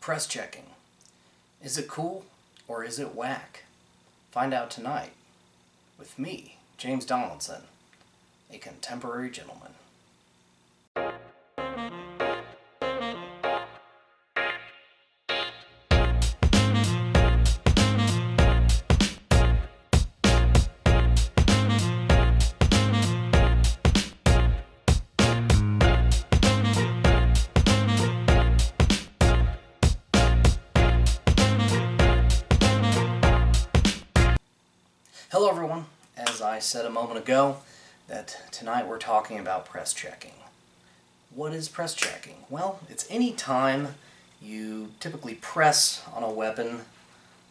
Press checking. Is it cool or is it whack? Find out tonight with me, James Donaldson, a contemporary gentleman. Hello everyone. As I said a moment ago, that tonight we're talking about press checking. What is press checking? Well, it's any time you typically press on a weapon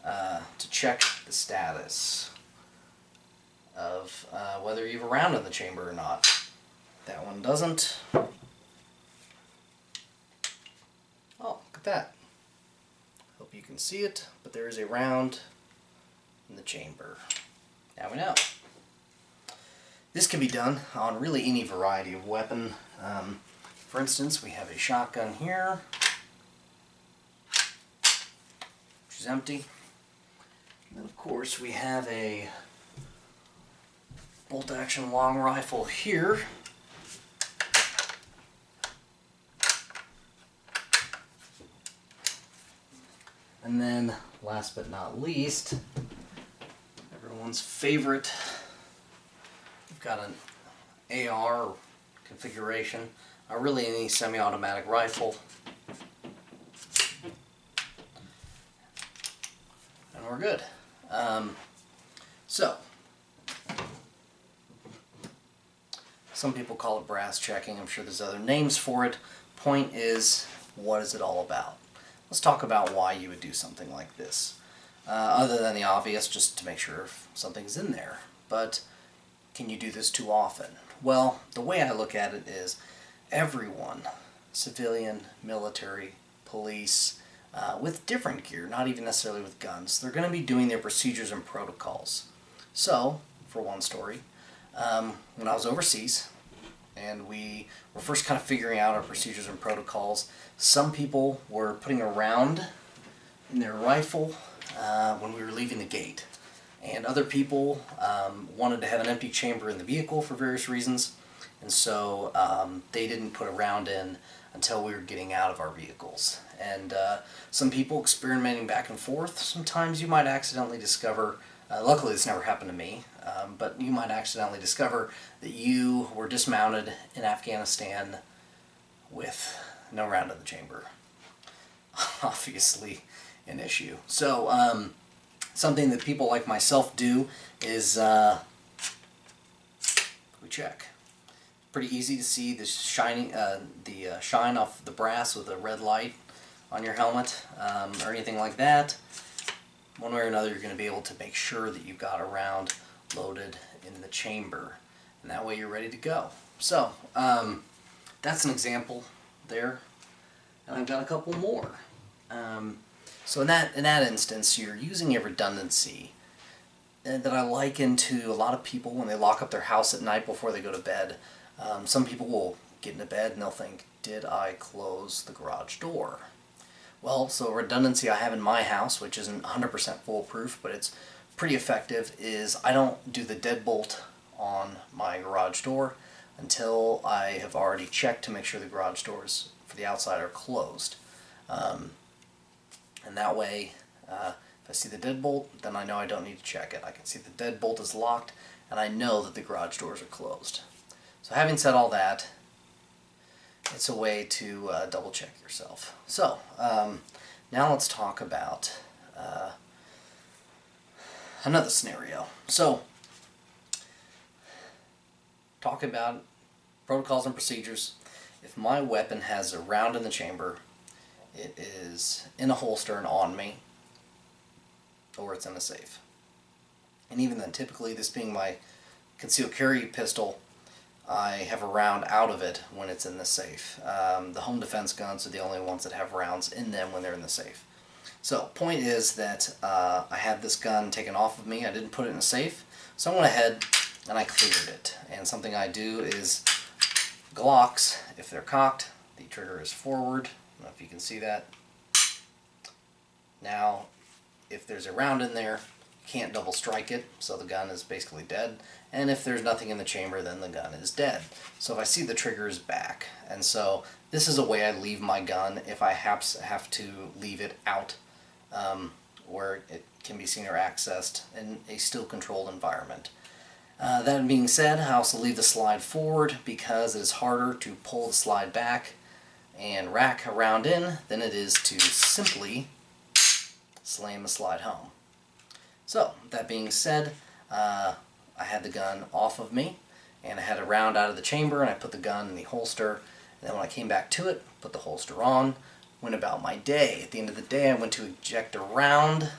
to check the status of whether you have a round in the chamber or not. That one doesn't. Oh, look at that. Hope you can see it, but there is a round in the chamber. Now we know. This can be done on really any variety of weapon. For instance, we have a shotgun here, which is empty. And of course we have a bolt-action long rifle here. And then, last but not least, everyone's favorite, we've got an AR configuration, really any semi-automatic rifle, and we're good. So, some people call it brass checking. I'm sure there's other names for it. Point is, what is it all about? Let's talk about why you would do something like this. Other than the obvious, just to make sure if something's in there. But can you do this too often? Well, the way I look at it is everyone, civilian, military, police, with different gear, not even necessarily with guns, they're going to be doing their procedures and protocols. So, for one story, when I was overseas and we were first kind of figuring out our procedures and protocols, some people were putting a round in their rifle when we were leaving the gate, and other people wanted to have an empty chamber in the vehicle for various reasons, and so they didn't put a round in until we were getting out of our vehicles. And some people experimenting back and forth, sometimes you might accidentally discover, luckily this never happened to me, but you might accidentally discover that you were dismounted in Afghanistan with no round in the chamber. Obviously an issue. So something that people like myself do is we check. Pretty easy to see the shining, shine off the brass with a red light on your helmet or anything like that. One way or another, you're going to be able to make sure that you've got a round loaded in the chamber, and that way you're ready to go. So that's an example there, and I've got a couple more. So in that instance, you're using a redundancy that I liken to a lot of people when they lock up their house at night before they go to bed. Some people will get into bed and they'll think, did I close the garage door? Well, so a redundancy I have in my house, which isn't 100% foolproof, but it's pretty effective, is I don't do the deadbolt on my garage door until I have already checked to make sure the garage doors for the outside are closed. And that way, if I see the deadbolt, then I know I don't need to check it. I can see the deadbolt is locked, and I know that the garage doors are closed. So having said all that, it's a way to double check yourself. So, now let's talk about another scenario. So, talking about protocols and procedures, if my weapon has a round in the chamber, it is in a holster and on me, or it's in a safe. And even then, typically, this being my concealed carry pistol, I have a round out of it when it's in the safe. The home defense guns are the only ones that have rounds in them when they're in the safe. So, point is that I had this gun taken off of me. I didn't put it in a safe, so I went ahead and I cleared it. And something I do is Glocks, if they're cocked, the trigger is forward. I don't know if you can see that. Now, if there's a round in there, you can't double strike it, so the gun is basically dead. And if there's nothing in the chamber, then the gun is dead. So if I see the trigger is back, and so this is a way I leave my gun if I have to leave it out where it can be seen or accessed in a still controlled environment. That being said, I also leave the slide forward because it is harder to pull the slide back and rack a round in than it is to simply slam the slide home. So, that being said, I had the gun off of me, and I had a round out of the chamber, and I put the gun in the holster, and then when I came back to it, put the holster on, went about my day. At the end of the day, I went to eject a round.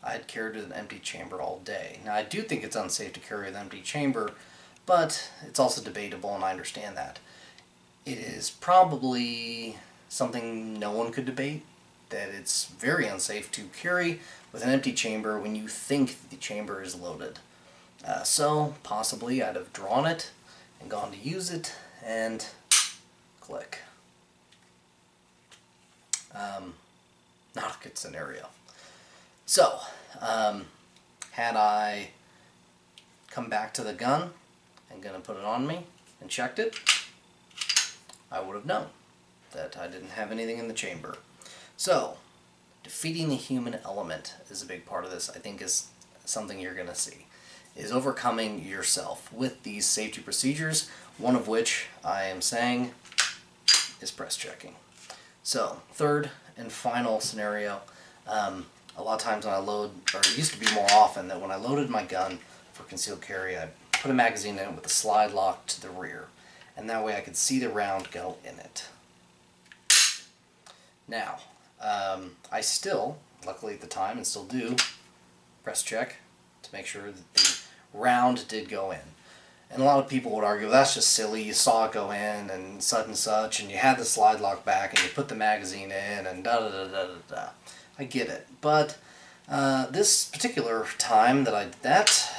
I had carried an empty chamber all day. Now, I do think it's unsafe to carry an empty chamber, but it's also debatable, and I understand that. It is probably something no one could debate, that it's very unsafe to carry with an empty chamber when you think the chamber is loaded. So, possibly I'd have drawn it and gone to use it, and click. Not a good scenario. So, had I come back to the gun and gonna put it on me and checked it, I would have known that I didn't have anything in the chamber. So, defeating the human element is a big part of this. I think is something you're gonna see. Is overcoming yourself with these safety procedures, one of which I am saying is press checking. So, third and final scenario, a lot of times when I load, or it used to be more often, that when I loaded my gun for concealed carry, I put a magazine in it with a slide lock to the rear, and that way I could see the round go in it. Now, I still, luckily at the time, and still do, press check to make sure that the round did go in. And a lot of people would argue, well, that's just silly, you saw it go in and such, and you had the slide lock back, and you put the magazine in, and da-da-da-da-da-da. I get it, but this particular time that I did that,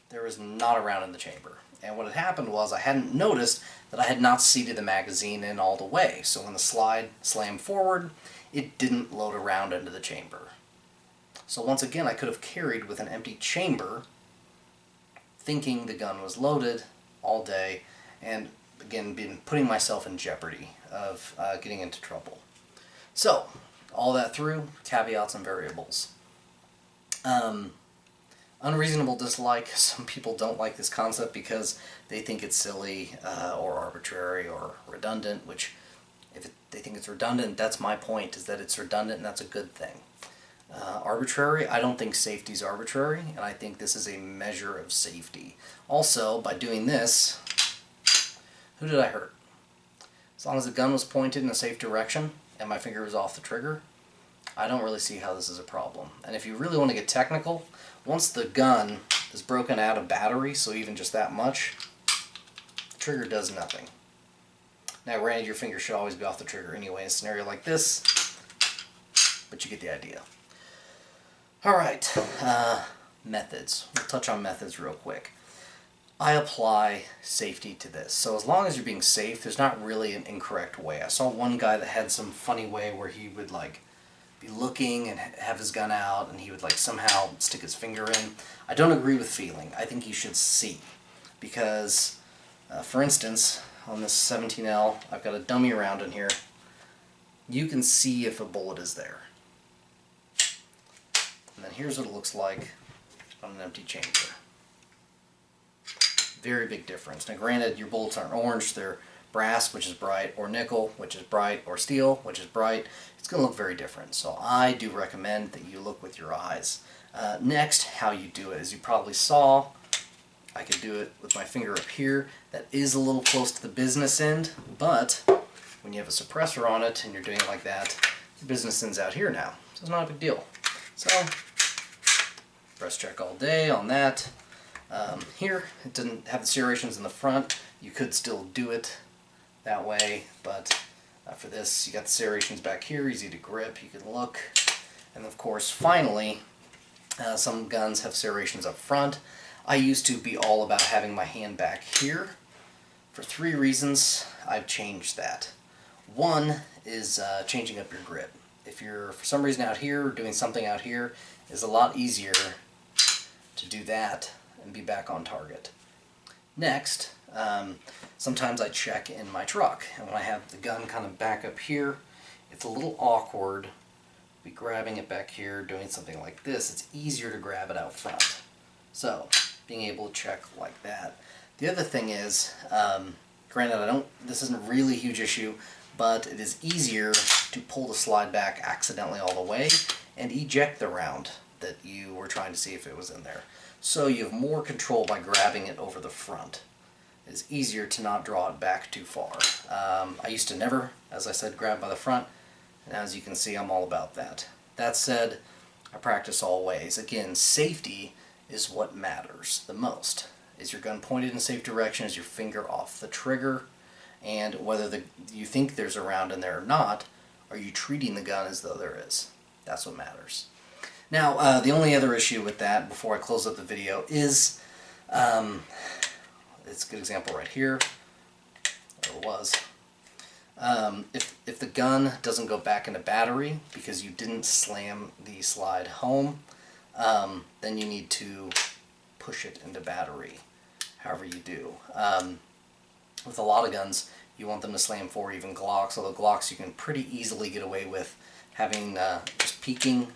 there was not a round in the chamber. And what had happened was I hadn't noticed that I had not seated the magazine in all the way. So when the slide slammed forward, it didn't load a round into the chamber. So once again, I could have carried with an empty chamber, thinking the gun was loaded all day, and again, been putting myself in jeopardy of getting into trouble. So, all that through, caveats and variables. Unreasonable dislike. Some people don't like this concept because they think it's silly or arbitrary or redundant, which if they think it's redundant, that's my point, is that it's redundant and that's a good thing. Arbitrary, I don't think safety is arbitrary, and I think this is a measure of safety. Also, by doing this, who did I hurt? As long as the gun was pointed in a safe direction and my finger was off the trigger, I don't really see how this is a problem. And if you really want to get technical, once the gun is broken out of battery, so even just that much, the trigger does nothing. Now granted, your finger should always be off the trigger anyway in a scenario like this, but you get the idea. Alright, methods. We'll touch on methods real quick. I apply safety to this. So as long as you're being safe, there's not really an incorrect way. I saw one guy that had some funny way where he would like be looking and have his gun out and he would like somehow stick his finger in. I don't agree with feeling. I think you should see. Because, for instance, on this 17L, I've got a dummy round in here. You can see if a bullet is there. And then here's what it looks like on an empty chamber. Very big difference. Now granted, your bullets aren't orange, they're brass, which is bright, or nickel, which is bright, or steel, which is bright. It's going to look very different. So I do recommend that you look with your eyes. Next, how you do it. As you probably saw, I could do it with my finger up here. That is a little close to the business end, but when you have a suppressor on it and you're doing it like that, the business end's out here now. So it's not a big deal. So, press check all day on that. Here, it doesn't have the serrations in the front. You could still do it that way, but for this, you got the serrations back here, easy to grip, you can look. And of course, finally, some guns have serrations up front. I used to be all about having my hand back here for 3 reasons. I've changed that. One is changing up your grip. If you're for some reason out here or doing something out here, it's a lot easier to do that and be back on target. Next, sometimes I check in my truck, and when I have the gun kind of back up here, it's a little awkward to be grabbing it back here, doing something like this. It's easier to grab it out front. So, being able to check like that. The other thing is, granted, this isn't really a huge issue, but it is easier to pull the slide back accidentally all the way and eject the round that you were trying to see if it was in there. So you have more control by grabbing it over the front. It's easier to not draw it back too far. I used to never, as I said, grab by the front, and as you can see, I'm all about that. That said, I practice all ways. Again, safety is what matters the most. Is your gun pointed in a safe direction? Is your finger off the trigger? And whether you think there's a round in there or not, are you treating the gun as though there is? That's what matters. Now, the only other issue with that, before I close up the video, is, it's a good example right here, or it was, if the gun doesn't go back into battery because you didn't slam the slide home, then you need to push it into battery, however you do. With a lot of guns, you want them to slam forward, even Glocks, although Glocks you can pretty easily get away with having just peeking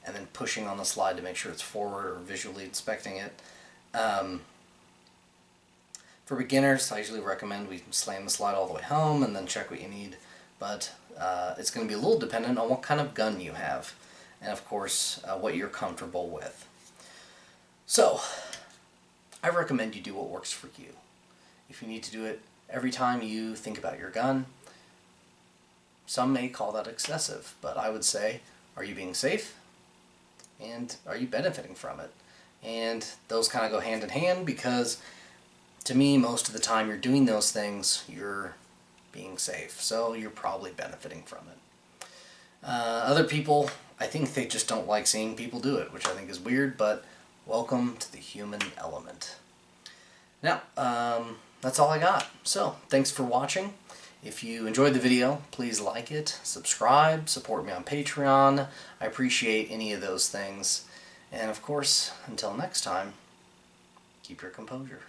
and then pushing on the slide to make sure it's forward or visually inspecting it. For beginners, I usually recommend we slam the slide all the way home and then check what you need, but it's going to be a little dependent on what kind of gun you have and of course what you're comfortable with. So, I recommend you do what works for you. If you need to do it every time you think about your gun, some may call that excessive, but I would say, are you being safe? And are you benefiting from it? And those kind of go hand in hand because, to me, most of the time you're doing those things, you're being safe. So you're probably benefiting from it. Other people, I think they just don't like seeing people do it, which I think is weird, but welcome to the human element. Now, that's all I got. So, thanks for watching. If you enjoyed the video, please like it, subscribe, support me on Patreon. I appreciate any of those things. And of course, until next time, keep your composure.